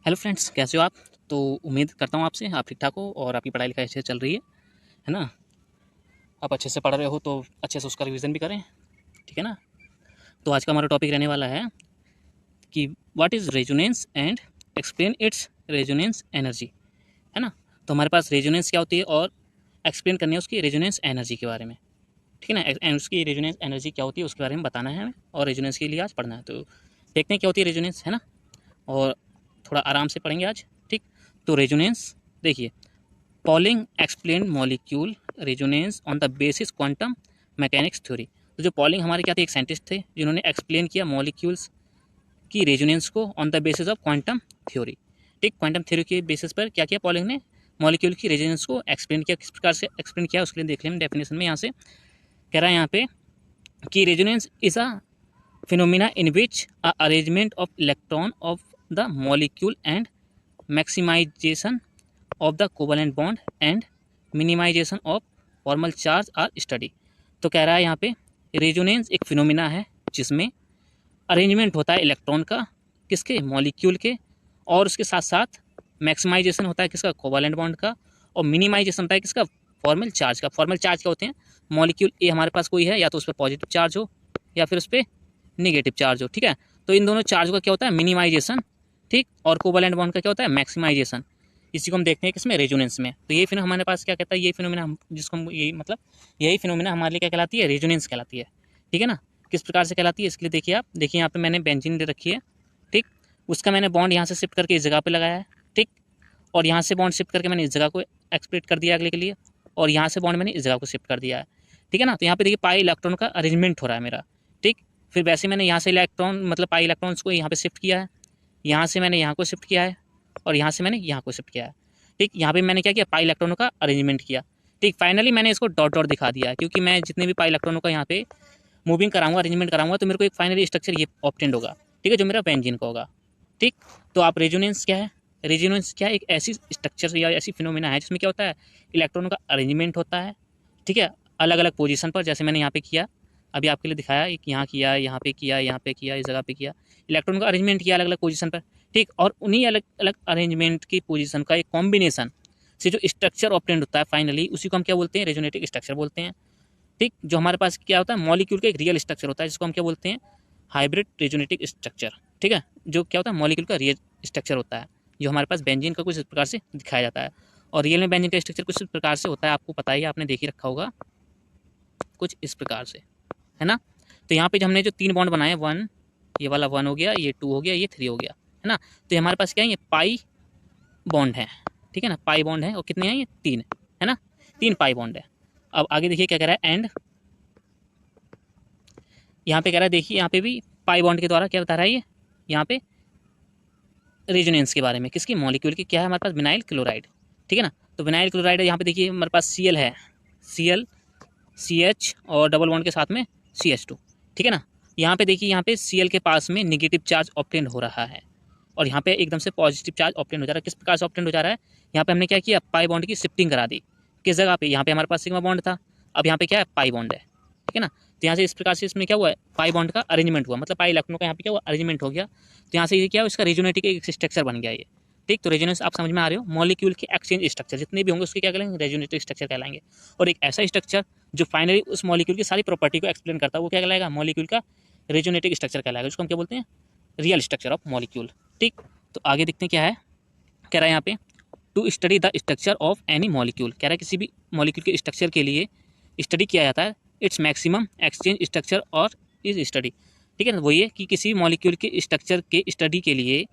Hello friends, कैसे हो आप। तो उम्मीद करता हूँ आपसे आप ठीक ठाक हो और आपकी पढ़ाई लिखाई अच्छे से चल रही है ना। आप अच्छे से पढ़ रहे हो तो अच्छे से उसका रिवीजन भी करें, ठीक है ना। तो आज का हमारा टॉपिक रहने वाला है कि what is resonance and explain it's resonance energy, है ना। तो हमारे पास रेजोनेंस क्या होती है और एक्सप्लेन करनी है उसकी रेजोनेंस एनर्जी के बारे में, ठीक है ना। उसकी रेजोनेंस एनर्जी क्या होती है उसके बारे में बताना है हमें और रेजोनेंस के लिए आज पढ़ना है। तो देखते हैं क्या होती है रेजोनेंस, है ना। और थोड़ा आराम से पढ़ेंगे आज, ठीक। तो रेजोनेंस देखिए, polling explain molecule resonance on the basis quantum mechanics theory. तो जो पॉलिंग हमारे क्या थे, एक साइंटिस्ट थे जिन्होंने एक्सप्लेन किया मॉलिक्यूल्स की रेजोनेंस को on the basis of quantum theory, ठीक। क्वांटम थ्योरी के बेसिस पर क्या किया पॉलिंग ने, मॉलिक्यूल की रेजोनेंस को एक्सप्लेन किया। किस प्रकार से एक्सप्लेन किया उसके लिए देख लें डेफिनेशन में। यहाँ से कह रहा है यहाँ पे कि resonance is a phenomena in which a arrangement of electron of the molecule and maximization of the covalent bond and minimization of formal charge are study. तो कह रहा है यहाँ पे रेजोनेंस एक फिनोमिना है जिसमें अरेंजमेंट होता है इलेक्ट्रॉन का, किसके, मॉलिक्यूल के, और उसके साथ साथ मैक्सिमाइजेशन होता है किसका, कोवलेंट बॉन्ड का, और मिनिमाइजेशन होता है किसका, फॉर्मल चार्ज का। फॉर्मल चार्ज क्या होते हैं, मॉलिक्यूल ए हमारे पास कोई है या तो उस पर पॉजिटिव चार्ज हो या फिर उस पर निगेटिव चार्ज हो, ठीक है। तो इन दोनों चार्ज का क्या होता है, मिनिमाइजेशन, ठीक। और कोवलेंट बॉन्ड का क्या होता है, मैक्सिमाइजेशन। इसी को हम देखते हैं किसमें, रेजोनेंस में। तो ये फिर हमारे पास क्या कहता है, ये फिनोमिना जिसको हम यही मतलब यही फिनोमिना हमारे लिए क्या कहलाती है, रेजोनेंस कहलाती है, ठीक है ना। किस प्रकार से कहलाती है इसके लिए देखिए आप, देखिए यहाँ पे मैंने बेंजीन दे रखी है, ठीक। उसका मैंने बॉन्ड यहाँ से शिफ्ट करके इस जगह पे लगाया है, ठीक। और यहाँ से बॉन्ड शिफ्ट करके मैंने इस जगह को एक्सप्रेट कर दिया अगले के लिए, और यहाँ से बॉन्ड मैंने इस जगह को शिफ्ट कर दिया है, ठीक है ना। तो यहाँ पे देखिए पाई इलेक्ट्रॉन का अरेंजमेंट हो रहा है मेरा, ठीक। फिर वैसे मैंने यहाँ से इलेक्ट्रॉन मतलब पाई इलेक्ट्रॉन्स को यहाँ पे शिफ्ट किया है, यहाँ से मैंने यहाँ को शिफ्ट किया है, और यहाँ से मैंने यहाँ को शिफ्ट किया है, ठीक। यहाँ पे मैंने क्या किया, पाई इलेक्ट्रॉनों का अरेंजमेंट किया, ठीक। फाइनली मैंने इसको डॉट डॉट दिखा दिया, क्योंकि मैं जितने भी पाई इलेक्ट्रॉनों का यहाँ पे मूविंग कराऊंगा, अरेंजमेंट कराऊंगा, तो मेरे को एक फाइनली स्ट्रक्चर ये ऑब्टेंड होगा, ठीक है, जो मेरा बेंजीन का होगा, ठीक। तो आप रेजोनेंस क्या है, रेजोनेंस क्या है, एक ऐसी स्ट्रक्चर या ऐसी फिनोमिना है जिसमें क्या होता है, इलेक्ट्रॉनों का अरेंजमेंट होता है, ठीक है, अलग अलग पोजीशन पर। जैसे मैंने यहाँ पे किया, अभी आपके लिए दिखाया, एक यहाँ किया, यहाँ पे किया, यहाँ पे किया, इस जगह पे किया, इलेक्ट्रॉन का अरेंजमेंट किया अलग अलग पोजीशन पर, ठीक। और उन्हीं अलग अलग अरेंजमेंट की पोजीशन का एक कॉम्बिनेशन से जो स्ट्रक्चर ऑब्टेंड होता है फाइनली, उसी को हम क्या बोलते हैं, रेजोनेटिक स्ट्रक्चर बोलते हैं, ठीक। जो हमारे पास क्या होता है, मॉलिक्यूल का एक रियल स्ट्रक्चर होता है जिसको हम क्या बोलते हैं, हाइब्रिड रेजोनेटिक स्ट्रक्चर, ठीक है। जो क्या होता है, मॉलिक्यूल का रियल स्ट्रक्चर होता है, जो हमारे पास बेंजीन का कुछ इस प्रकार से दिखाया जाता है। और रियल में बेंजीन का स्ट्रक्चर कुछ इस प्रकार से होता है, आपको पता ही है, आपने देख ही रखा होगा, कुछ इस प्रकार से, है ना। तो यहाँ पे हमने जो 3 बॉन्ड बनाए, वन, ये वाला 1 हो गया, ये 2 हो गया, ये 3 हो गया, है ना। तो ये हमारे पास क्या है, ये पाई बॉन्ड है, ठीक है ना, पाई बॉन्ड है। और कितने हैं, ये 3 है ना, 3 पाई बॉन्ड है। अब आगे देखिए क्या कह रहा है, एंड यहाँ पे कह रहा है, देखिए यहाँ पे भी पाई बॉन्ड के द्वारा क्या बता रहा है, ये यहाँ पे रेजोनेंस के बारे में, किसकी, मॉलिक्यूल की। क्या है हमारे पास, विनाइल क्लोराइड, ठीक है ना। तो विनाइल क्लोराइड यहाँ पे देखिए हमारे पास Cl है, Cl, CH और डबल बॉन्ड के साथ में CH2, ठीक है ना। यहाँ पे देखिए, यहाँ पे Cl के पास में निगेटिव चार्ज ऑब्टेन हो रहा है और यहाँ पे एकदम से पॉजिटिव चार्ज ऑब्टेन हो जा रहा है। किस प्रकार से ऑब्टेन हो जा रहा है, यहाँ पे हमने क्या किया, पाई बॉन्ड की शिफ्टिंग करा दी। किस जगह पे, यहाँ पे हमारे पास सिग्मा बॉन्ड था, अब यहाँ पे क्या है, पाई बॉन्ड है, ठीक है ना। तो यहाँ से इस प्रकार से इसमें क्या हुआ है, पाई बॉन्ड का अरेंजमेंट हुआ, मतलब पाई इलेक्ट्रॉन का यहाँ पे क्या हुआ, अरेंजमेंट हो गया। तो यहाँ से ये क्या हुआ, इसका रेजोनेटिक एक स्ट्रक्चर बन गया ये, ठीक। तो रेजोनेंस आप समझ में आ रहे हो, मॉलिक्यूल के एक्सचेंज स्ट्रक्चर जितने भी होंगे उसके क्या कहलाएंगे, रेजोनेटिक स्ट्रक्चर कहलाएंगे। और एक ऐसा स्ट्रक्चर जो फाइनली उस मॉलिक्यूल की सारी प्रॉपर्टी को एक्सप्लेन करता है, वो क्या कहलाएगा, मॉलिक्यूल का रेजोनेटिक स्ट्रक्चर कहलाएगा, जिसको हम क्या बोलते हैं, रियल स्ट्रक्चर ऑफ मॉलिक्यूल, ठीक। तो आगे देखते हैं क्या है, कह रहा है यहाँ पे, to study the structure of any molecule. कह रहा है किसी भी मॉलिक्यूल के स्ट्रक्चर के लिए स्टडी किया जाता है इट्स मैक्सिमम एक्सचेंज स्ट्रक्चर और इज स्टडी, ठीक है ना। वही है कि किसी मॉलिक्यूल के स्ट्रक्चर के स्टडी के लिए,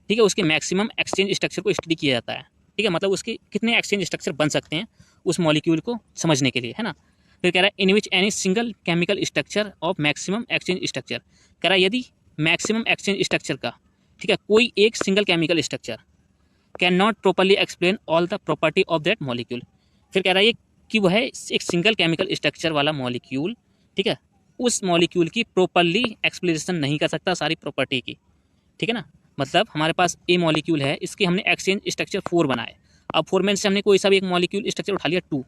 ठीक है, उसके मैक्सिमम एक्सचेंज स्ट्रक्चर को स्टडी किया जाता है, ठीक है। मतलब उसके कितने एक्सचेंज स्ट्रक्चर बन सकते हैं उस मॉलिक्यूल को समझने के लिए, है ना। फिर कह रहा है in which any single chemical structure of maximum exchange structure. कह रहा है यदि मैक्सिमम एक्सचेंज स्ट्रक्चर का, ठीक है, कोई एक single chemical structure can not properly explain all the property of that molecule. फिर कह रहा है कि वह एक सिंगल केमिकल स्ट्रक्चर वाला मॉलिक्यूल, ठीक है, उस मॉलिक्यूल की प्रॉपरली एक्सप्लेनेशन नहीं कर सकता सारी प्रॉपर्टी की, ठीक है ना। मतलब हमारे पास ए मॉलिक्यूल है, इसके हमने एक्सचेंज स्ट्रक्चर 4 बनाए। अब 4 में से हमने कोई सा भी एक मॉलिक्यूल स्ट्रक्चर उठा लिया 2,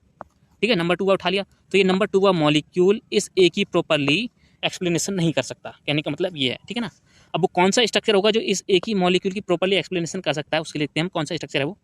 ठीक है, नंबर 2 उठा लिया, तो ये नंबर 2 मॉलिक्यूल इस ए की प्रॉपरली एक्सप्लेनेशन नहीं कर सकता, कहने का मतलब ये है, ठीक है ना। अब वो कौन सा स्ट्रक्चर होगा जो इस एक ही मॉलिक्यूल की प्रॉपर्ली एक्सप्लेनेशन कर सकता है, उसके लिए देखते हैं हम कौन सा स्ट्रक्चर है वो।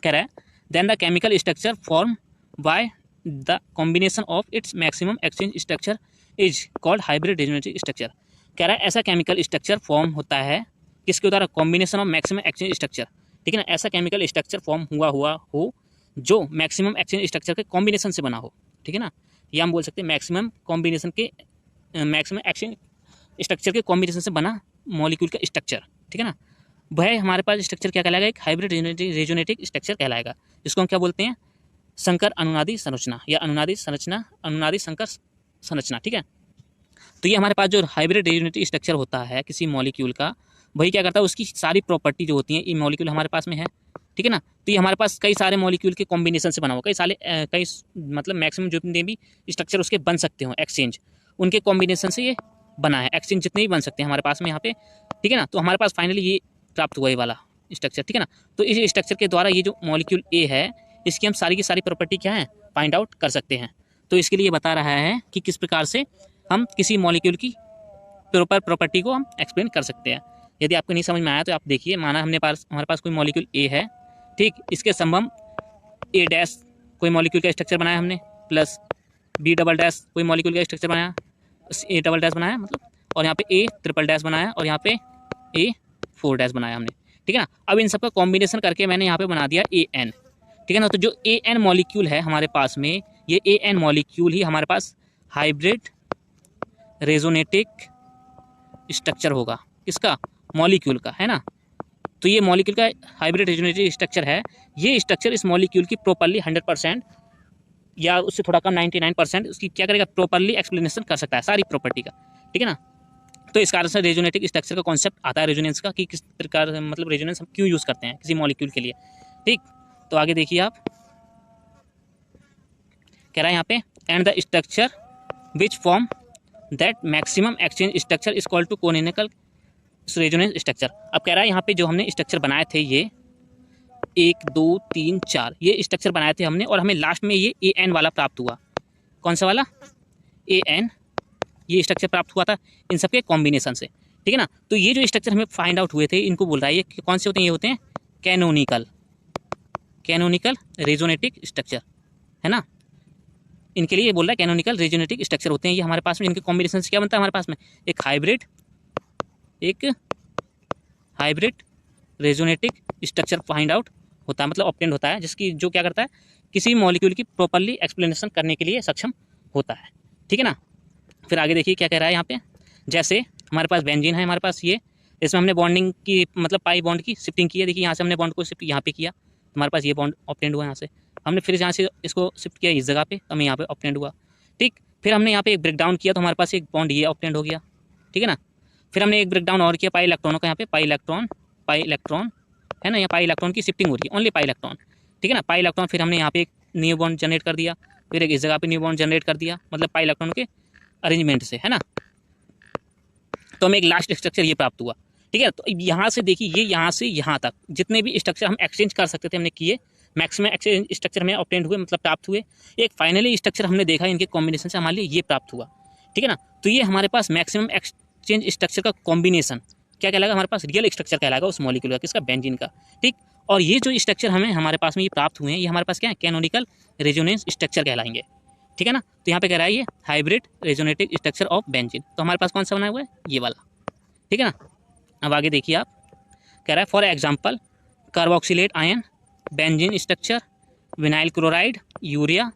कह रहा है then the chemical structure form by the combination of its maximum exchange structure is called hybrid resonative structure. कह रहा है ऐसा केमिकल स्ट्रक्चर फॉर्म होता है किसके द्वारा, combination of maximum exchange structure, ठीक है ना। ऐसा केमिकल स्ट्रक्चर फॉर्म हुआ हो जो मैक्सिमम एक्सचेंज स्ट्रक्चर के कॉम्बिनेशन से बना हो, ठीक है ना। या हम बोल सकते हैं मैक्सिमम कॉम्बिनेशन के मैक्सिमम एक्सचेंज स्ट्रक्चर के कॉम्बिनेशन से बना मॉलिक्यूल का स्ट्रक्चर, ठीक है ना। वह हमारे पास स्ट्रक्चर क्या कहलाएगा, एक हाइब्रिड रेजोनेटिव स्ट्रक्चर कहलाएगा, जिसको हम क्या बोलते हैं, संकर अनुनादी संरचना या अनुनादी संरचना, अनुनादी संकर संरचना, ठीक है। तो ये हमारे पास जो हाइब्रिड रेजोनेटिव स्ट्रक्चर होता है किसी मॉलिक्यूल का, वही क्या करता है, उसकी सारी प्रॉपर्टी जो होती है, ये मॉलिक्यूल हमारे पास में है, ठीक है ना। तो ये हमारे पास कई सारे मॉलिक्यूल के कॉम्बिनेशन से बना हुआ, कई मतलब मैक्सिमम जितने भी स्ट्रक्चर उसके बन सकते हो एक्सचेंज, उनके कॉम्बिनेशन से ये बना है। एक्सचेंज जितने भी बन सकते हैं हमारे पास में यहाँ पे, ठीक है ना। तो हमारे पास फाइनली ये प्राप्त हुआ ये वाला स्ट्रक्चर, ठीक है ना। तो इस स्ट्रक्चर के द्वारा ये जो मॉलिक्यूल ए है, इसकी हम सारी की सारी प्रॉपर्टी क्या है, फाइंड आउट कर सकते हैं। तो इसके लिए बता रहा है कि किस प्रकार से हम किसी मॉलिक्यूल की प्रॉपर प्रॉपर्टी को हम एक्सप्लेन कर सकते हैं। यदि आपको नहीं समझ में आया तो आप देखिए, माना हमारे पास कोई मॉलिक्यूल ए है, ठीक, इसके संबंध ए डैश कोई मॉलिक्यूल का स्ट्रक्चर बनाया हमने, प्लस बी डबल डैश कोई मॉलिक्यूल का स्ट्रक्चर बनाया, ए डबल डैश बनाया मतलब, और यहाँ पे ए ट्रिपल डैश बनाया, और यहाँ पे ए फोर डैश बनाया हमने, ठीक है ना। अब इन सबका कॉम्बिनेशन करके मैंने यहाँ पे बना दिया ए एन, ठीक है ना। तो जो ए एन मॉलिक्यूल है हमारे पास में, ये ए एन मॉलिक्यूल ही हमारे पास हाइब्रिड रेजोनेटिक स्ट्रक्चर होगा, किसका, मॉलिक्यूल का, है ना। तो ये मॉलिक्यूल का हाइब्रिड रेजोनेटिव स्ट्रक्चर है। ये स्ट्रक्चर इस मॉलिक्यूल की प्रॉपर्ली 100% या उससे थोड़ा कम 99% उसकी क्या करेगा, प्रॉपर्ली एक्सप्लेनेशन कर सकता है सारी प्रॉपर्टी का, ठीक है ना। तो इस कारण से रेजोनेटिक स्ट्रक्चर का कॉन्सेप्ट आता है रेजोनेंस का, कि किस प्रकार मतलब रेजोनेंस हम क्यों यूज़ करते हैं किसी मॉलिक्यूल के लिए, ठीक। तो आगे देखिए आप, कह रहा है यहाँ पे and the structure which form that maximum exchange structure is called to canonical resonance structure. अब कह रहा है यहाँ पे जो हमने स्ट्रक्चर बनाए थे, ये 1 2 3 4 ये स्ट्रक्चर बनाए थे हमने, और हमें लास्ट में ये ए एन वाला प्राप्त हुआ। कौन सा वाला, ए एन, ये स्ट्रक्चर प्राप्त हुआ था इन सबके कॉम्बिनेशन से, ठीक है ना। तो ये जो स्ट्रक्चर हमें फाइंड आउट हुए थे, इनको बोल रहा है ये कौन से होते हैं, ये होते हैं कैनोनिकल रेजोनेटिक स्ट्रक्चर, है ना। इनके लिए ये बोल रहा है कैनोनिकल रेजोनेटिक स्ट्रक्चर होते हैं ये हमारे पास में। इनके कॉम्बिनेशन से क्या बनता है हमारे पास में, एक hybrid resonating structure find out होता है, मतलब ऑब्टेंड होता है, जिसकी जो क्या करता है, किसी मॉलिक्यूल की प्रॉपर्ली एक्सप्लेनेशन करने के लिए सक्षम होता है, ठीक है ना। फिर आगे देखिए क्या कह रहा है यहाँ पे, जैसे हमारे पास बेंजीन है, हमारे पास ये, इसमें हमने बॉन्डिंग की मतलब पाई बॉन्ड की शिफ्टिंग की है। देखिए यहाँ से हमने बॉन्ड को शिफ्ट यहाँ पे किया, हमारे पास ये बॉन्ड ऑब्टेंड हुआ यहाँ से, हमने फिर यहाँ से इसको शिफ्ट किया इस जगह पे, हमें यहाँ पे ऑब्टेंड हुआ, ठीक। फिर हमने यहाँ पे एक ब्रेक डाउन किया तो हमारे पास एक बॉन्ड ये ऑब्टेंड हो गया, ठीक है ना। फिर हमने एक ब्रेक डाउन और किया पाई इलेक्ट्रॉनों का, यहाँ पे पाई इलेक्ट्रॉन है ना, यहाँ पाई इलेक्ट्रॉन की शिफ्टिंग हो रही है, ओनली पाई इलेक्ट्रॉन, ठीक है ना, पाई इलेक्ट्रॉन। फिर हमने यहाँ पे एक न्यू बॉन्ड जनरेट कर दिया, फिर एक इस जगह पे न्यू बॉन्ड जनरेट कर दिया, मतलब पाई इलेक्ट्रॉन के अरेंजमेंट से, है ना। तो हमें एक लास्ट स्ट्रक्चर ये प्राप्त हुआ, ठीक है। तो यहाँ से देखिए, ये यहाँ से यहाँ तक जितने भी स्ट्रक्चर हम एक्सचेंज कर सकते थे हमने किए, मैक्सिमम एक्सचेंज स्ट्रक्चर हमें ऑब्टेंड हुए, मतलब प्राप्त हुए। एक फाइनली स्ट्रक्चर हमने देखा इनके कॉम्बिनेशन से हमारे लिए ये प्राप्त हुआ, ठीक है ना। तो ये हमारे पास मैक्सिमम एक्सचेंज स्ट्रक्चर का कॉम्बिनेशन क्या कहलाएगा, हमारे पास रियल स्ट्रक्चर कहलाएगा उस मॉलिक्यूल का, किसका, बेंजीन का, ठीक। और ये जो स्ट्रक्चर हमारे पास में ये प्राप्त हुए हैं, ये हमारे पास क्या है, कैनोनिकल रेजोनेंस स्ट्रक्चर कहलाएंगे, ठीक है ना। तो यहाँ पे कह रहा है ये hybrid resonative structure of benzene, तो हमारे पास कौन सा बना हुआ है, ये वाला, ठीक है ना। अब आगे देखिए आप, कह रहा है for example carboxylate ion benzene structure vinyl chloride urea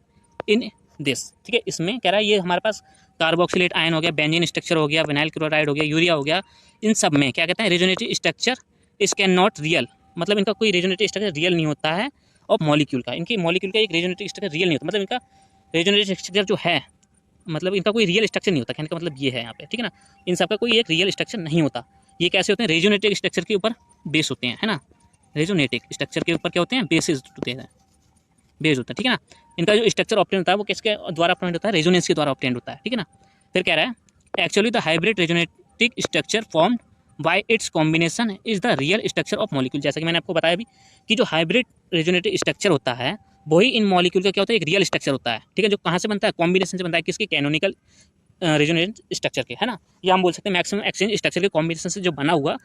in this, ठीक है। इसमें कह रहा है ये हमारे पास कार्बोक्सिलेट आयन हो गया, बेंजीन स्ट्रक्चर हो गया, विनाइल क्लोराइड हो गया, यूरिया हो गया, इन सब में क्या कहते हैं, रेजोनेटिव स्ट्रक्चर इस कैन नॉट रियल, मतलब इनका कोई रेजोनेटिव स्ट्रक्चर रियल नहीं होता है, और मॉलिक्यूल का, इनकी मॉलिक्यूल का एक रेजोनेटिव स्ट्रक्चर रियल नहीं होता, मतलब इनका रेजोनेटिव स्ट्रक्चर जो है, मतलब इनका कोई रियल स्ट्रक्चर नहीं होता, कहने का मतलब ये है यहाँ पे, ठीक है ना। इन सबका कोई एक रियल स्ट्रक्चर नहीं होता, ये कैसे होते हैं, रेजोनेटिव स्ट्रक्चर के ऊपर बेस होते हैं, है ना। रेजोनेटिव स्ट्रक्चर के ऊपर क्या होते हैं, बेसिस होते हैं, बेस होता है, ठीक है ना। इनका जो स्ट्रक्चर ऑब्टेन होता है वो किसके द्वारा ऑब्टेन होता है, रेजोनेंस के द्वारा ऑब्टेन होता है, ठीक है ना। फिर कह रहा है actually the hybrid resonative structure form bye it's combination is the real structure of molecule. जैसा कि मैंने आपको बताया भी कि जो हाइब्रिड रेजोनेटिव स्ट्रक्चर होता है वही इन मॉलिक्यूल का क्या होता है, एक रियल स्ट्रक्चर होता है, ठीक है, जो कहाँ से बनता है, कॉम्बिनेशन से बनता है, किसके, कैनोनिकल रेजोनेंस स्ट्रक्चर के, है ना, या हम बोल सकते हैं मैक्सिमम एक्सचेंज स्ट्रक्चर के कॉम्बिनेशन से जो बना हुआ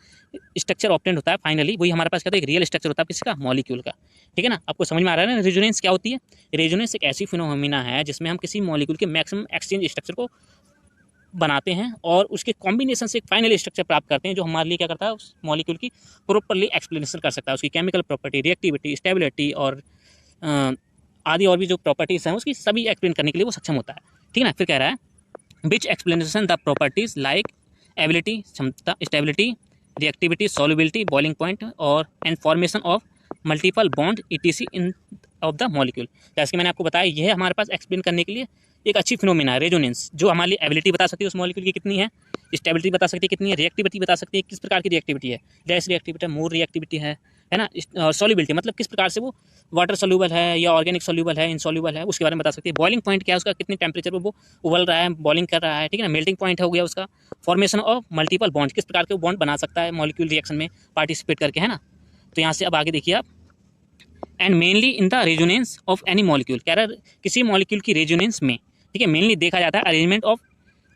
स्ट्रक्चर ऑब्टेंड होता है फाइनली, वही हमारे पास क्या होता है, एक रियल स्ट्रक्चर होता है किसका, मॉलिक्यूल का। ठीक है ना, आपको समझ में आ रहा है ना रेजोनेंस क्या होती है। रेजोनेंस एक ऐसी फिनोमिना है जिसमें हम किसी मॉलिक्यूल के मैक्सिमम एक्सचेंज स्ट्रक्चर को बनाते हैं और उसके कॉम्बिनेशन से एक फाइनल स्ट्रक्चर प्राप्त करते हैं जो हमारे लिए क्या करता है, उस मॉलिक्यूल की प्रॉपरली एक्सप्लेनेशन कर सकता है, उसकी केमिकल प्रॉपर्टी, रिएक्टिविटी, स्टेबिलिटी और आदि और भी जो प्रॉपर्टीज हैं उसकी सभी एक्सप्लेन करने के लिए वो सक्षम होता है। ठीक है ना, फिर कह रहा है which explanation the properties like ability, क्षमता, stability, reactivity, solubility, boiling point और and formation of multiple bond etc in of the molecule. जैसे कि मैंने आपको बताया, यह हमारे पास एक्सप्लेन करने के लिए एक अच्छी फिनोमिना है रेजोनेंस, जो हमारे लिए एबिलिटी बता सकती है उस मॉलिक्यूल की कितनी है, स्टेबिलिटी बता सकती है कितनी है, रिएक्टिविटी बता सकती है किस प्रकार की रिएक्टिविटी है, लेस रिएक्टिविटी है, मोर रिएक्टिविटी है ना, और सॉल्युबिलिटी मतलब किस प्रकार से वो वाटर सोल्यूबल है या ऑर्गेनिक सोल्यूबल है, इनसोल्यूबल है, उसके बारे में बता सकती है। बॉइलिंग पॉइंट क्या है उसका, कितने टेम्परेचर पर वो उबल रहा है, बॉइलिंग कर रहा है। ठीक है ना, मेल्टिंग पॉइंट हो गया उसका। फॉर्मेशन ऑफ मल्टीपल बॉन्ड, किस प्रकार के बॉन्ड बना सकता है मॉलिक्यूल रिएक्शन में पार्टिसिपेट करके, है ना। तो यहाँ से अब आगे देखिए आप, and mainly in the resonance of any molecule, कह रहा है किसी मॉलिक्यूल की रेजोनेंस में, ठीक है, मेनली देखा जाता है arrangement of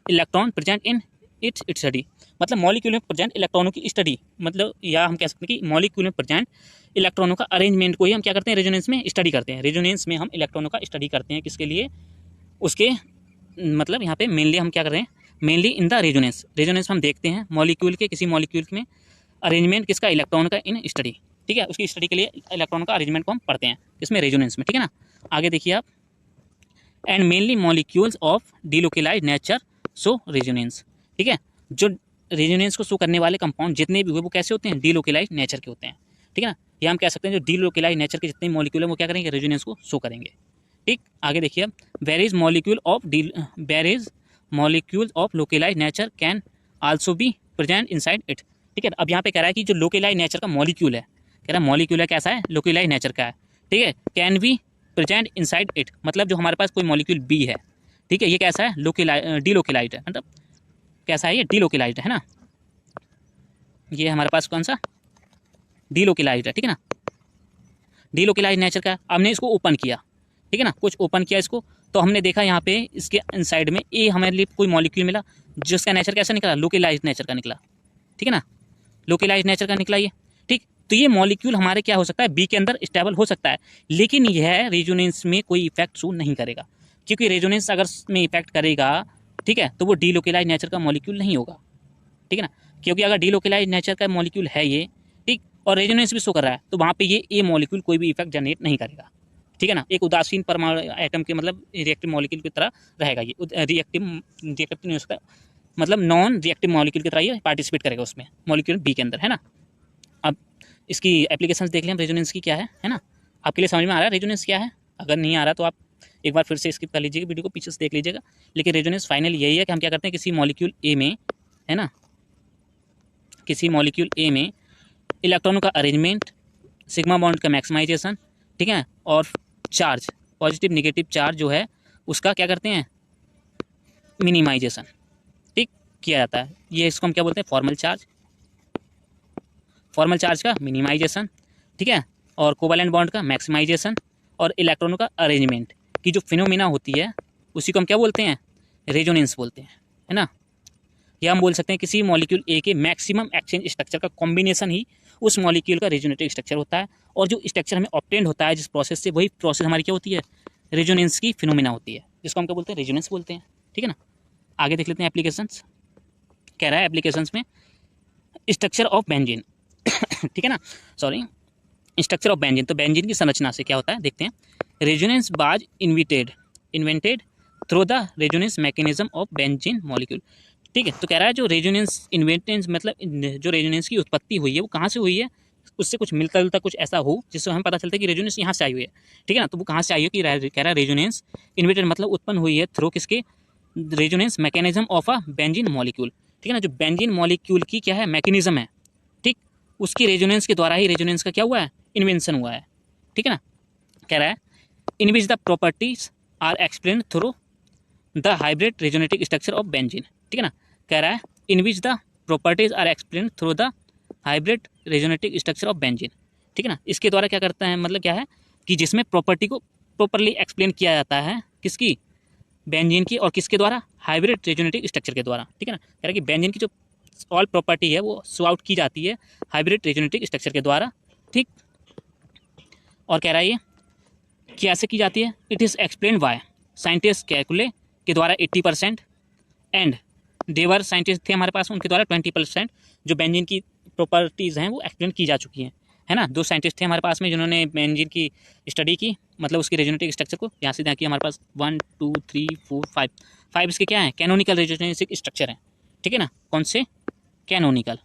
electron present in its study, मतलब मॉलिक्यूल में प्रेजेंट इलेक्ट्रॉनों की स्टडी, मतलब या हम कह सकते हैं कि मॉलिक्यूल में प्रेजेंट इलेक्ट्रॉनों का अरेंजमेंट को ही हम क्या करते हैं, रेजोनेंस में स्टडी करते हैं। रेजोनेंस में हम इलेक्ट्रॉनों का स्टडी करते हैं, किसके लिए, उसके मतलब यहाँ पे मेनली हम क्या कर रहे हैं, mainly in the resonance, resonance हम देखते हैं मॉलिक्यूल के, किसी मॉलिक्यूल में अरेंजमेंट किसका, इलेक्ट्रॉन का इन स्टडी। ठीक है, उसकी स्टडी के लिए इलेक्ट्रॉन का अरेंजमेंट को हम पढ़ते हैं इसमें, रेजोनेंस में। ठीक है ना, आगे देखिए आप, and mainly molecules of delocalised nature so resonance. ठीक है, जो रेजोनेंस को शो करने वाले कंपाउंड जितने भी हुए वो कैसे होते हैं, डिलोकेलाइज्ड नेचर के होते हैं। ठीक है ना, या हम कह सकते हैं जो डिलोकेलाइज्ड नेचर के जितने मॉलिक्यूल हैं वो क्या करेंगे, रेजोनेंस को शो करेंगे। ठीक, आगे देखिए अब, varies molecule of localised nature can also be present inside it. ठीक है, अब यहाँ पे कह रहा है कि जो लोकेलाइज्ड नेचर का मॉलिक्यूल है, कह रहा है मॉलिक्यूल है कैसा है, लोकेलाइज्ड नेचर का है। ठीक है, can be present inside it, मतलब जो हमारे पास कोई मॉलिक्यूल बी है, ठीक है, ये कैसा है, डिलोकेलाइज्ड है, मतलब कैसा है, ये डिलोकेलाइज्ड है ना, ये हमारे पास कौन सा, डिलोकेलाइज्ड है। ठीक है ना, डिलोकेलाइज्ड नेचर का। हमने इसको ओपन किया, ठीक है ना, कुछ ओपन किया इसको, तो हमने देखा यहाँ पे इसके इनसाइड में ए हमारे लिए कोई मॉलिक्यूल मिला जिसका नेचर कैसा निकला, लोकेलाइज्ड नेचर का निकला। ठीक है ना, लोकेलाइज्ड नेचर का निकला ये। ठीक, तो ये मॉलिक्यूल हमारे क्या हो सकता है, बी के अंदर स्टेबल हो सकता है, लेकिन यह रेजोनेंस में कोई इफेक्ट शो नहीं करेगा, क्योंकि रेजोनेंस अगर में इफेक्ट करेगा, ठीक है, तो वो डिलोकेलाइज्ड नेचर का मॉलिक्यूल नहीं होगा। ठीक है ना, क्योंकि अगर डिलोकेलाइज्ड नेचर का मॉलिक्यूल है ये, ठीक, और रेजोनेंस भी शो कर रहा है, तो वहाँ पे ये ए मॉलिक्यूल कोई भी इफेक्ट जनरेट नहीं करेगा। ठीक है ना, एक उदासीन परमाणु एटम के मतलब रिएक्टिव मॉलिक्यूल की तरह रहेगा ये, रिएक्टिव नहीं हो सकता, मतलब नॉन रिएक्टिव मॉलिक्यूल की तरह ये पार्टिसिपेट करेगा उसमें, मॉलिक्यूल बी के अंदर, है ना। अब इसकी एप्लीकेशंस देख लें हम, रेजोनेंस की क्या है ना, आपके लिए समझ में आ रहा है रेजोनेंस क्या है। अगर नहीं आ रहा तो आप एक बार फिर से स्किप कर लीजिएगा, वीडियो को पीछे से देख लीजिएगा। लेकिन रेजोनेंस फाइनल यही है कि हम क्या करते हैं, किसी मॉलिक्यूल ए में, है ना, किसी मॉलिक्यूल ए में इलेक्ट्रॉनों का अरेंजमेंट, सिग्मा बॉन्ड का मैक्सिमाइजेशन, ठीक है, और चार्ज, पॉजिटिव निगेटिव चार्ज जो है उसका क्या करते हैं, मिनिमाइजेशन, ठीक, किया जाता है। ये इसको हम क्या बोलते हैं, फॉर्मल चार्ज का मिनिमाइजेशन, ठीक है, और कोवैलेंट बॉन्ड का मैक्सिमाइजेशन और इलेक्ट्रॉनों का अरेंजमेंट की जो फिनोमिना होती है उसी को हम क्या बोलते हैं, रेजोनेंस बोलते हैं, है ना। या हम बोल सकते हैं किसी मॉलिक्यूल ए के मैक्सिमम एक्सचेंज स्ट्रक्चर का कॉम्बिनेशन ही उस मॉलिक्यूल का रेजोनेटिव स्ट्रक्चर होता है, और जो स्ट्रक्चर हमें ऑब्टेंड होता है जिस प्रोसेस से, वही प्रोसेस हमारी क्या होती है, रेजोनेंस की फिनोमिना होती है, जिसको हम क्या बोलते हैं, रेजोनेंस बोलते हैं। ठीक है ना, आगे देख लेते हैं एप्लीकेशंस। कह रहा है एप्लीकेशंस में स्ट्रक्चर ऑफ बेंजीन ठीक है ना, सॉरी, स्ट्रक्चर ऑफ बेंजीन, तो बेंजीन की संरचना से क्या होता है देखते हैं। Resonance was invented through the resonance mechanism of benzene molecule. ठीक है, तो कह रहा है जो रेजोनेंस इन्वेंटेंस मतलब जो रेजोनेंस की उत्पत्ति हुई है वो कहाँ से हुई है, उससे कुछ मिलता जुलता कुछ ऐसा हो जिससे हमें पता चलता है कि रेजोनेंस यहाँ से आई हुई है। ठीक है ना, तो वो कहाँ से आई है कि कह रहा है रेजोनेंस इन्वेंटेड मतलब उत्पन्न हुई है थ्रू किसके, resonance mechanism of a benzene molecule. ठीक है ना, जो बेंजीन मॉलिक्यूल की क्या है, मैकेनिज्म है, ठीक, उसकी रेजोनेंस के द्वारा ही रेजोनेंस का क्या हुआ है, इन्वेंशन हुआ है। ठीक है ना, कह रहा है in which the properties are explain through the hybrid resonating structure of benzene. ठीक है ना, कह रहा है in which the properties are explain through the hybrid resonating structure of benzene. ठीक है ना, इसके द्वारा क्या करता है, मतलब क्या है कि जिसमें प्रॉपर्टी को प्रॉपरली एक्सप्लेन किया जाता है, किसकी, बेंजीन की और किसके द्वारा, हाइब्रिड रेजोनेटिव स्ट्रक्चर के द्वारा, ठीक है ना। कह रहा है कि बेंजीन की जो ऑल प्रॉपर्टी है वो शो आउट की जाती है हाइब्रिड रेजोनेटिव स्ट्रक्चर के द्वारा, ठीक। और कह रहा है ये कैसे की जाती है, it is explain why scientist Kekulé के द्वारा 80% एंड देवर साइंटिस्ट थे हमारे पास, उनके द्वारा 20% जो बेंजीन की प्रॉपर्टीज़ हैं वो एक्सप्लेन की जा चुकी हैं, है ना। 2 साइंटिस्ट थे हमारे पास में जिन्होंने बेंजीन की स्टडी की, मतलब उसकी रेजोनेटिव स्ट्रक्चर को यहाँ से देखिए हमारे पास 1 2 3 4 5 इसके क्या हैं, कैनोनिकल रेजोनेटिव स्ट्रक्चर हैं, ठीक है ना। कौन से, कैनोनिकल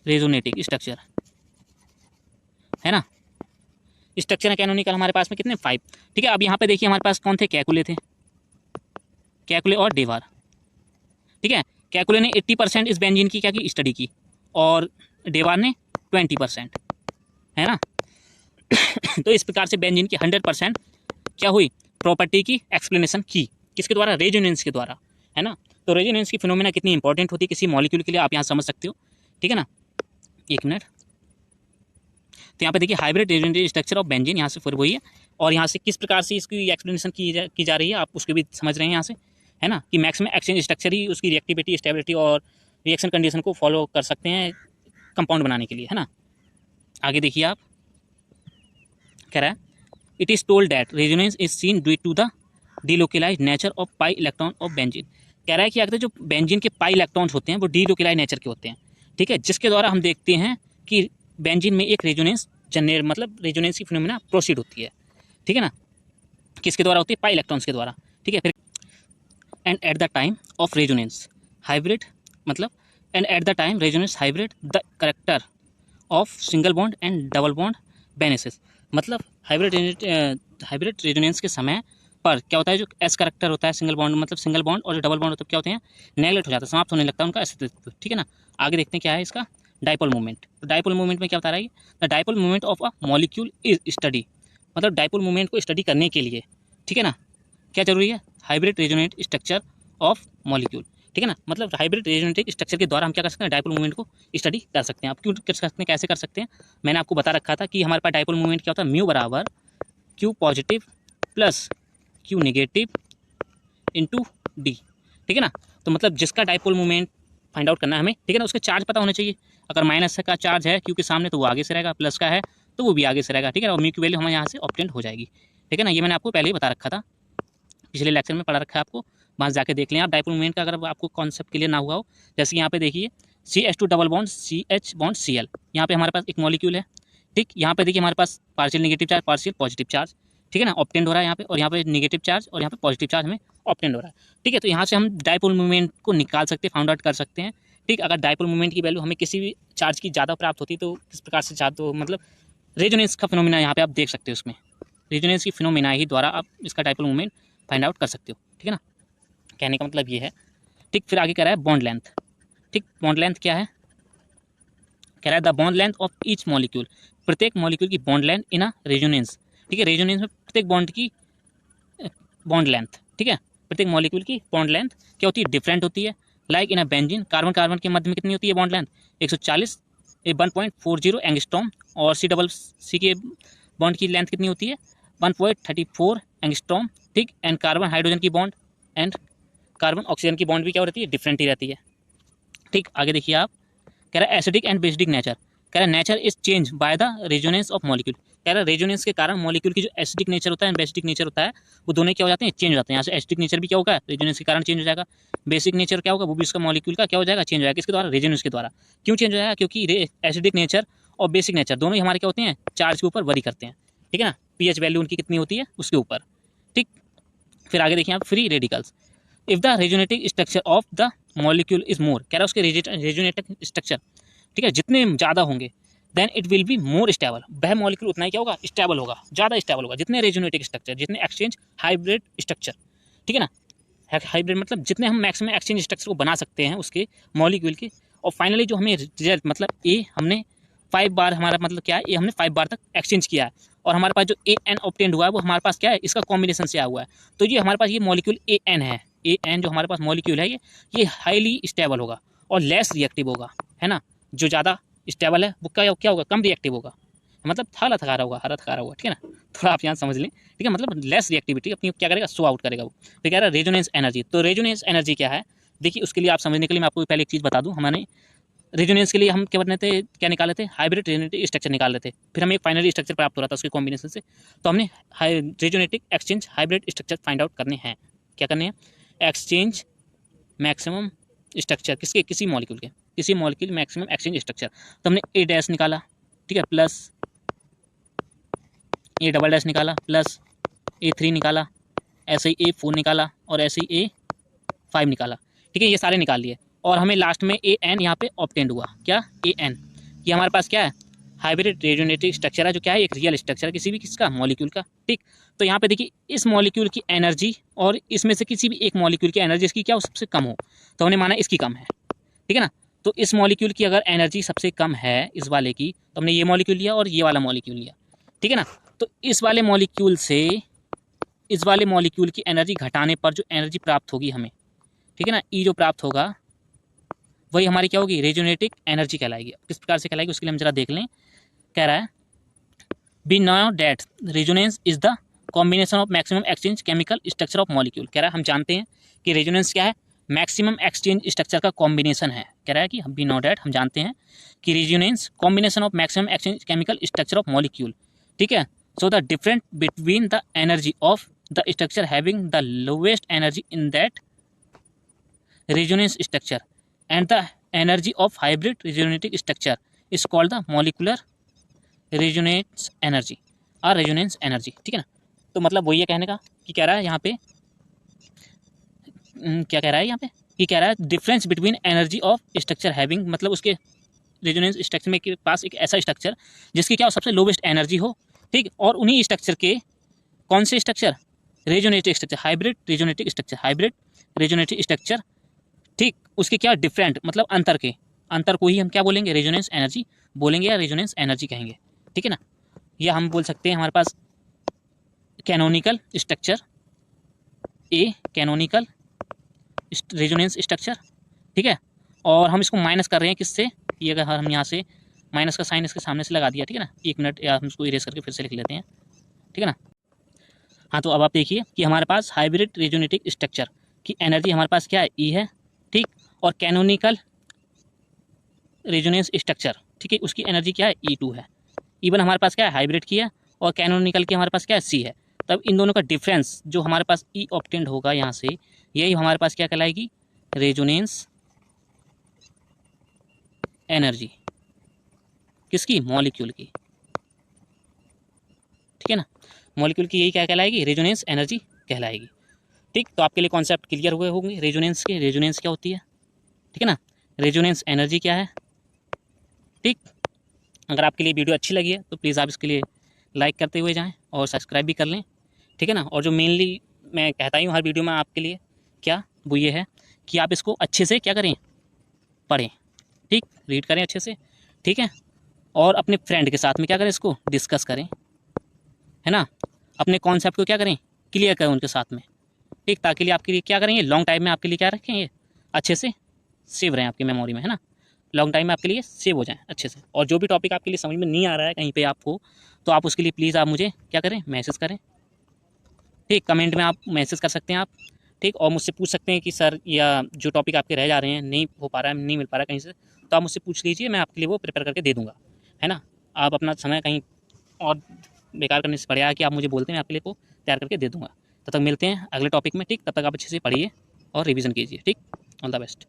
रेजोनेटिव स्ट्रक्चर, है ना। स्ट्रक्चर है कैनोनिकल हमारे पास में कितने, 5, ठीक है। अब यहाँ पे देखिए हमारे पास कौन थे, कैकुले थे, कैकुले और डेवार, ठीक है। कैकुले ने 80% इस बेंजीन की क्या की, स्टडी की, और डेवार ने 20%, है ना। तो इस प्रकार से बेंजीन की 100% क्या हुई, प्रॉपर्टी की एक्सप्लेनेशन की, किसके द्वारा, रेजोनेंस के द्वारा, है ना। तो रेजोनेंस की फिनोमेना कितनी इंपॉर्टेंट होती है किसी मॉलिक्यूल के लिए, आप यहाँ समझ सकते हो, ठीक है ना। 1 मिनट, तो यहाँ पे देखिए hybrid resonative structure of benzene, यहाँ से फिर वही है, और यहाँ से किस प्रकार से इसकी एक्सप्लेनेशन की जा रही है, आप उसके भी समझ रहे हैं यहाँ से, है ना, कि मैक्सिमम एक्सचेंज स्ट्रक्चर ही उसकी रिएक्टिविटी, स्टेबिलिटी और रिएक्शन कंडीशन को फॉलो कर सकते हैं कंपाउंड बनाने के लिए, है ना। आगे देखिए आप, कह रहा है it is told that resonance is seen due to the delocalise nature of pi electron of benzene. कह रहा है कि अगर जो बेंजीन के पाई इलेक्ट्रॉन्स होते हैं वो डिलोकेलाइज नेचर के होते हैं, ठीक है, जिसके द्वारा हम देखते हैं कि बेंजीन में एक रेजोनेंस जनरेट, मतलब रेजोनेंस की फिनोमेना प्रोसीड होती है, ठीक है ना। किसके द्वारा होती है, पाई इलेक्ट्रॉन्स के द्वारा, ठीक है। फिर and at the time of resonance hybrid, मतलब and at the time resonance hybrid the character of single bond and double bond बेनेसिस, मतलब हाइब्रिड रेजोनेंस के समय पर क्या होता है, जो एस करेक्टर होता है सिंगल बॉन्ड, मतलब सिंगल बॉन्ड और जो डबल बॉन्ड होता है क्या होते हैं, नेगलेक्ट हो जाता है, समाप्त होने लगता है उनका अस्तित्व, ठीक है ना। आगे देखते हैं क्या है इसका, डाइपोल मूवमेंट। तो डाइपोल मूवमेंट में क्या बता रहा है, the dipole movement of a molecule is study, मतलब डाइपोल मूवमेंट को स्टडी करने के लिए, ठीक है ना, क्या जरूरी है, hybrid resonate structure of molecule, ठीक है ना। मतलब हाइब्रिड रेजोनेटिव स्ट्रक्चर के द्वारा हम क्या कर सकते हैं, डाइपोल मूवमेंट को स्टडी कर सकते हैं। आप क्यों कर सकते हैं, कैसे कर सकते हैं, मैंने आपको बता रखा था कि हमारे पास डाइपोल मूवमेंट क्या होता है, म्यू बराबर Q positive plus Q negative into D, ठीक है ना। तो मतलब जिसका डाइपोल मूवमेंट फाइंड आउट करना है हमें, ठीक है ना, उसके चार्ज पता होने चाहिए। अगर माइनस का चार्ज है क्यू के सामने तो वो आगे से रहेगा, प्लस का है तो वो भी आगे से रहेगा, ठीक है ना, और म्यू की वैल्यू हमें यहाँ से ऑब्टेन हो जाएगी, ठीक है ना। ये मैंने आपको पहले ही बता रखा था, पिछले लेक्चर में पढ़ा रखा है आपको, वहाँ जाके देख लें आप डाइपोल मूवमेंट का, अगर आपको कॉन्सेप्ट क्लियर ना हुआ हो। जैसे यहाँ पे देखिए CH2 double bond CH bond Cl, यहाँ पे हमारे पास एक मॉलिक्यूल है, ठीक। यहाँ पे देखिए हमारे पास partial negative charge, partial positive charge, ठीक है ना, ऑब्टेंड हो रहा है यहाँ पे, और यहाँ पे नेगेटिव चार्ज और यहाँ पे पॉजिटिव चार्ज हमें ऑब्टेंड हो रहा है, ठीक है। तो यहाँ से हम डाइपोल मूवमेंट को निकाल सकते हैं, फाउंड आउट कर सकते हैं, ठीक। अगर डाइपोल मूवमेंट की वैल्यू हमें किसी भी चार्ज की ज़्यादा प्राप्त होती है तो किस प्रकार से चार्ज, तो मतलब रेजोनेंस का फिनोमिना यहाँ पे आप देख सकते हो, उसमें रेजोनेंस की फिनोमिना ही द्वारा आप इसका डाइपोल मूवमेंट फाइंड आउट कर सकते हो, ठीक है ना। कहने का मतलब ये है, ठीक। फिर आगे कह रहा है बॉन्ड लेंथ, ठीक। बॉन्ड लेंथ क्या है, कह रहा है the bond length of each molecule, प्रत्येक मॉलिक्यूल की bond length in a resonance, ठीक है। रेजोनेंस में प्रत्येक बॉन्ड की बॉन्ड लेंथ, ठीक है, प्रत्येक मॉलिक्यूल की बॉन्ड लेंथ क्या होती है, डिफरेंट होती है। Like in a benzene, carbon carbon के मध्य में कितनी होती है बॉन्ड लेंथ, 140 1.40 एंगस्ट्रॉम, और C के बॉन्ड की लेंथ कितनी होती है, 1.34 एंगस्ट्रॉम, ठीक। एंड कार्बन हाइड्रोजन की बॉन्ड एंड कार्बन ऑक्सीजन की बॉन्ड भी क्या रहती है, डिफरेंट ही रहती है, ठीक। आगे देखिए आप, कह रहा है एसिडिक एंड बेसिडिक नेचर, कह रहा है nature is change by the resonance of molecule, कह रहा है रेजोनेंस के कारण मॉलिक्यूल की जो एसिडिक नेचर होता है, बेसिडिक नेचर होता है, वो दोनों क्या हो जाते हैं, चेंज हो जाते हैं। यहाँ से एसिडिक नेचर भी क्या होगा, रेजोनेंस के कारण चेंज हो जाएगा, बेसिक नेचर क्या होगा, वो भी इसका मॉलिक्यूल का क्या हो जाएगा, चेंज हो जाएगा, किसके द्वारा, रेजोनेंस के द्वारा। क्यों चेंज हो जाएगा, क्योंकि एसिडिक नेचर और बेसिक नेचर दोनों ही हमारे क्या होते हैं, चार्ज के ऊपर वरी करते हैं, ठीक है ना, pH वैल्यू उनकी कितनी होती है उसके ऊपर, ठीक। फिर आगे देखिए आप, free radicals, if the resonative structure of the molecule is more, कह रहा है उसके रेजोनेटिव स्ट्रक्चर, ठीक है, जितने ज़्यादा होंगे then it will be more stable, वह मॉलिक्यूल उतना ही क्या होगा, स्टेबल होगा, ज़्यादा स्टेबल होगा। जितने रेजोनेटिव स्ट्रक्चर, जितने एक्सचेंज हाइब्रिड स्ट्रक्चर, ठीक है ना, हाइब्रिड मतलब जितने हम मैक्सिमम एक्सचेंज स्ट्रक्चर को बना सकते हैं उसके मॉलिक्यूल के, और फाइनली जो हमें रिजल्ट, मतलब ए हमने 5 बार, हमारा मतलब क्या है, ए हमने 5 बार तक एक्सचेंज किया है, और हमारे पास जो AN ऑब्टेंड हुआ है वो हमारे पास क्या है, इसका कॉम्बिनेशन से आया हुआ है। तो ये हमारे पास ये मॉलिक्यूल AN है, AN जो हमारे पास मॉलिक्यूल है ये हाईली स्टेबल होगा और लेस रिएक्टिव होगा, है ना। जो ज़्यादा स्टेबल है वो क्या होगा, कम रिएक्टिव होगा, मतलब हरा थका रहा होगा, ठीक है ना। थोड़ा आप यहाँ समझ लें, ठीक है, मतलब लेस रिएक्टिविटी अपनी क्या करेगा, शो आउट करेगा वो। फिर कह रहा है रेजोनेंस एनर्जी। तो रेजोनेंस एनर्जी क्या है, देखिए उसके लिए आप समझने के लिए मैं आपको पहले एक चीज़ बता दूँ। हमारे रेजोनेंस के लिए हम क्या बनाते थे, क्या निकाले थे, हाइब्रिड रेजोनेटिक स्ट्रक्चर निकाल रहे थे। फिर हमें एक फाइनली स्ट्रक्चर प्राप्त हो रहा था उसके कॉम्बिनेशन से। तो हमने resonating exchange hybrid structure find out करने हैं। क्या करने हैं, एक्सचेंज मैक्सिमम स्ट्रक्चर किसके, किसी मॉलिक्यूल मैक्सिमम एक्सचेंज स्ट्रक्चर। तो हमने ए डैश निकाला, ठीक है, प्लस ए डबल डैश निकाला, प्लस A3 निकाला, ऐसे ही A4 निकाला, और ऐसे ही A5 निकाला, ठीक है, ये सारे निकाल लिए। और हमें लास्ट में AN यहाँ पे ऑब्टेंड हुआ। क्या, AN, ये हमारे पास क्या है, हाइब्रिड रेजोनेटिव स्ट्रक्चर है, जो क्या है, एक रियल स्ट्रक्चर है किसी भी किसका, मॉलिक्यूल का, ठीक। तो यहाँ पे देखिए इस मॉलिक्यूल की एनर्जी और इसमें से किसी भी एक मॉलिक्यूल की एनर्जी इसकी क्या, सबसे कम हो, तो हमने माना इसकी कम है, ठीक है ना। तो इस मॉलिक्यूल की अगर एनर्जी सबसे कम है इस वाले की, तो हमने ये मॉलिक्यूल लिया और ये वाला मॉलिक्यूल लिया, ठीक है ना। तो इस वाले मॉलिक्यूल से इस वाले मॉलिक्यूल की एनर्जी घटाने पर जो एनर्जी प्राप्त होगी हमें, ठीक है ना, ई जो प्राप्त होगा वही हमारी क्या होगी, रेजोनेटिक एनर्जी कहलाएगी। किस प्रकार से कहलाएगी उसके लिए हम जरा देख लें। कह रहा है be note that resonance is the combination of maximum exchange chemical structure of molecule. कह रहा है हम जानते हैं कि रेजोनेंस क्या है, मैक्सिमम एक्सचेंज स्ट्रक्चर का कॉम्बिनेशन है। कह रहा है कि बी नो डेट हम जानते हैं कि resonance combination of maximum exchange chemical structure of molecule, ठीक है। So the difference between the energy of the structure having the lowest energy in that resonance structure and the energy of hybrid resonating structure is called the molecular resonance energy और resonance energy, ठीक है ना। तो मतलब वही है कहने का कि कह रहा है यहाँ पे क्या कह रहा है यहाँ पे, कि कह रहा है difference between energy of structure having, मतलब उसके रेजोनेंस स्ट्रक्चर में के पास एक ऐसा स्ट्रक्चर जिसकी क्या हो, सबसे लोवेस्ट एनर्जी हो, ठीक, और उन्हीं स्ट्रक्चर के कौन से structure, resonative structure, hybrid resonative structure, ठीक, उसके क्या डिफरेंट, मतलब अंतर को ही हम क्या बोलेंगे, रेजोनेंस एनर्जी बोलेंगे या रेजोनेंस एनर्जी कहेंगे, ठीक है ना। या हम बोल सकते हैं हमारे पास canonical structure, canonical resonance structure, ठीक है। और हम इसको माइनस कर रहे हैं किससे, ये अगर हम यहाँ से माइनस का साइन इसके सामने से लगा दिया, ठीक है ना, 1 मिनट, या हम इसको इरेज करके फिर से लिख लेते हैं, ठीक है ना। हाँ, तो अब आप देखिए कि हमारे पास हाइब्रिड रेजोनेटिव स्ट्रक्चर की एनर्जी हमारे पास क्या है, ई है, ठीक, और कैनोनिकल रेजोनेंस स्ट्रक्चर, ठीक है, उसकी एनर्जी क्या है, E2 है। इवन हमारे पास क्या है, हाइब्रिड की है, और कैनोनिकल की हमारे पास क्या है, C है। तब इन दोनों का डिफरेंस जो हमारे पास E ऑब्टेंड होगा यहाँ से, यही हमारे पास क्या कहलाएगी, रेजोनेंस एनर्जी, किसकी, मॉलिक्यूल की, ठीक है ना। मॉलिक्यूल की यही क्या कहलाएगी, रेजोनेंस एनर्जी कहलाएगी, ठीक। तो आपके लिए कॉन्सेप्ट क्लियर हुए होंगे रेजोनेंस के, रेजोनेंस क्या होती है, ठीक है ना, रेजोनेंस एनर्जी क्या है, ठीक। अगर आपके लिए वीडियो अच्छी लगी है तो प्लीज़ आप इसके लिए लाइक करते हुए जाएं और सब्सक्राइब भी कर लें, ठीक है ना। और जो मेनली मैं कहता ही हूँ हर वीडियो में आपके लिए क्या, वो ये है कि आप इसको अच्छे से क्या करें, पढ़ें, ठीक, रीड करें अच्छे से, ठीक है। और अपने फ्रेंड के साथ में क्या करें, इसको डिस्कस करें, है ना। अपने कॉन्सेप्ट को क्या करें, क्लियर करें उनके साथ में, ठीक, ताकि आपके लिए क्या करेंगे, लॉन्ग टाइम में आपके लिए क्या रखें, ये अच्छे से सेव रहें आपकी मेमोरी में, है ना, लॉन्ग टाइम में आपके लिए सेव हो जाएं अच्छे से। और जो भी टॉपिक आपके लिए समझ में नहीं आ रहा है कहीं पे आपको, तो आप उसके लिए प्लीज़ आप मुझे क्या करें, मैसेज करें, ठीक, कमेंट में आप मैसेज कर सकते हैं आप, ठीक। और मुझसे पूछ सकते हैं कि सर या जो टॉपिक आपके रह जा रहे हैं, नहीं हो पा रहा है, नहीं मिल पा रहा है कहीं से, तो आप मुझसे पूछ लीजिए, मैं आपके लिए वो प्रिपेयर करके दे दूँगा, है ना। आप अपना समय कहीं और बेकार करने से बढ़िया है कि आप मुझे बोलते हैं, मैं आपके लिए वो तैयार करके दे दूँगा। तब तक मिलते हैं अगले टॉपिक में, ठीक, तब तक आप अच्छे से पढ़िए और रिवीजन कीजिए, ठीक। All the best.